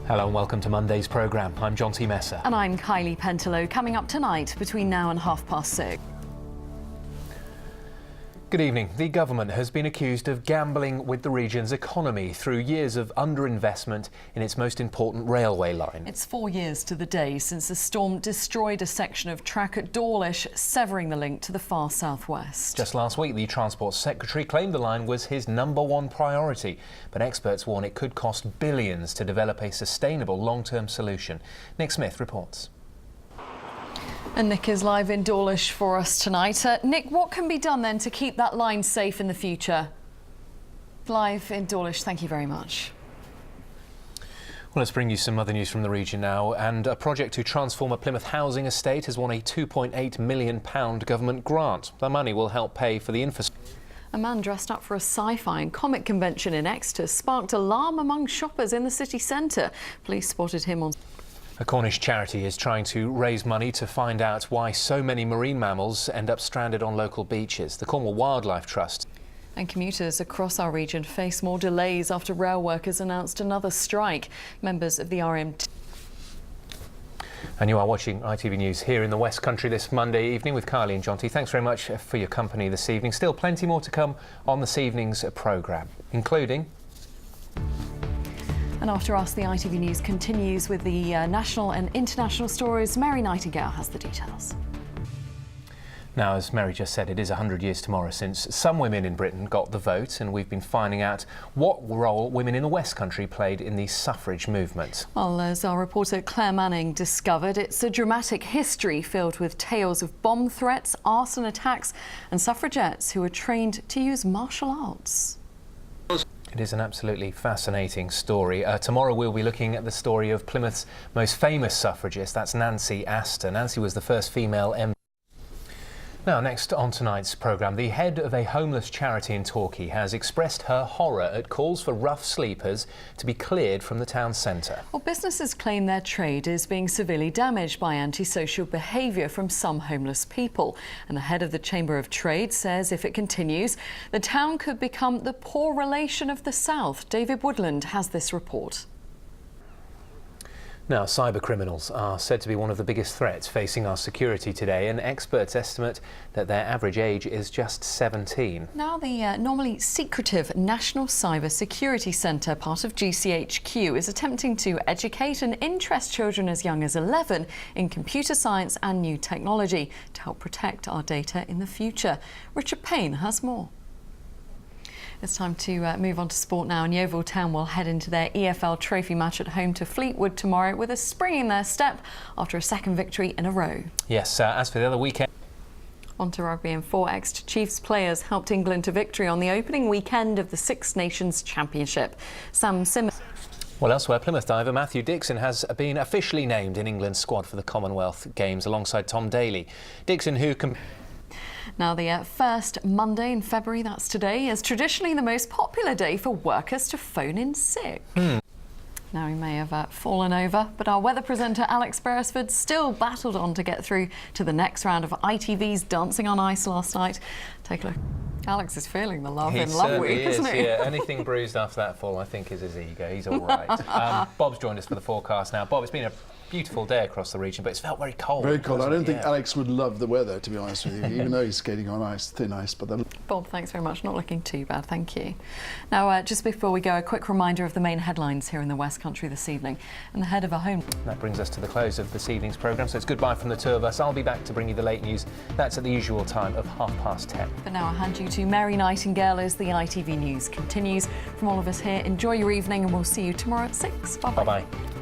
Hello and welcome to Monday's programme. I'm John T. Messer. And I'm Kylie Pentelow. Coming up tonight between now and 6:30. Good evening. The government has been accused of gambling with the region's economy through years of underinvestment in its most important railway line. It's 4 years to the day since the storm destroyed a section of track at Dawlish, severing the link to the far southwest. Just last week, the Transport Secretary claimed the line was his #1 priority, but experts warn it could cost billions to develop a sustainable long-term solution. Nick Smith reports. And Nick is live in Dawlish for us tonight. Nick, what can be done then to keep that line safe in the future? Live in Dawlish, thank you very much. Well, let's bring you some other news from the region now. And a project to transform a Plymouth housing estate has won a £2.8 million government grant. The money will help pay for the infrastructure. A man dressed up for a sci-fi and comic convention in Exeter sparked alarm among shoppers in the city centre. Police spotted him on... A Cornish charity is trying to raise money to find out why so many marine mammals end up stranded on local beaches. The Cornwall Wildlife Trust. And commuters across our region face more delays after rail workers announced another strike. Members of the RMT. And you are watching ITV News here in the West Country this Monday evening with Kylie and Jonty. Thanks very much for your company this evening. Still plenty more to come on this evening's programme, including... And after us, the ITV News continues with the national and international stories. Mary Nightingale has the details. Now, as Mary just said, it is 100 years tomorrow since some women in Britain got the vote, and we've been finding out what role women in the West Country played in the suffrage movement. Well, as our reporter Claire Manning discovered, it's a dramatic history filled with tales of bomb threats, arson attacks and suffragettes who were trained to use martial arts. It is an absolutely fascinating story. Tomorrow we'll be looking at the story of Plymouth's most famous suffragist, that's Nancy Astor. Nancy was the first female MP. Now, next on tonight's programme, the head of a homeless charity in Torquay has expressed her horror at calls for rough sleepers to be cleared from the town centre. Well, businesses claim their trade is being severely damaged by antisocial behaviour from some homeless people. And the head of the Chamber of Trade says if it continues, the town could become the poor relation of the South. David Woodland has this report. Now, cyber criminals are said to be one of the biggest threats facing our security today, and experts estimate that their average age is just 17. Now, the normally secretive National Cyber Security Centre, part of GCHQ, is attempting to educate and interest children as young as 11 in computer science and new technology to help protect our data in the future. Richard Payne has more. It's time to move on to sport now, and Yeovil Town will head into their EFL Trophy match at home to Fleetwood tomorrow with a spring in their step after a second victory in a row. Yes, as for the other weekend... On to rugby, and 4 Exeter Chiefs players helped England to victory on the opening weekend of the Six Nations Championship. Sam Simmons... Well, elsewhere, Plymouth diver Matthew Dixon has been officially named in England's squad for the Commonwealth Games alongside Tom Daley. Dixon, who... Now, the first Monday in February, that's today, is traditionally the most popular day for workers to phone in sick. Now, he may have fallen over, but our weather presenter Alex Beresford still battled on to get through to the next round of ITV's Dancing on Ice last night. Take a look. Alex is feeling the love in Love Week, isn't he? Yeah, anything bruised after that fall, I think, is his ego. He's all right. Bob's joined us for the forecast now. Bob, it's been a beautiful day across the region, but it's felt very cold. Very cold. I don't think Alex would love the weather, to be honest with you, even though he's skating on ice, thin ice. But then... Bob, thanks very much. Not looking too bad, thank you. Now, just before we go, a quick reminder of the main headlines here in the West Country this evening. And the head of a home... That brings us to the close of this evening's programme, so it's goodbye from the two of us. I'll be back to bring you the late news. That's at the usual time of 10:30. But now I'll hand you to Mary Nightingale as the ITV News continues. From all of us here, enjoy your evening, and we'll see you tomorrow at 6. Bye-bye. Bye-bye.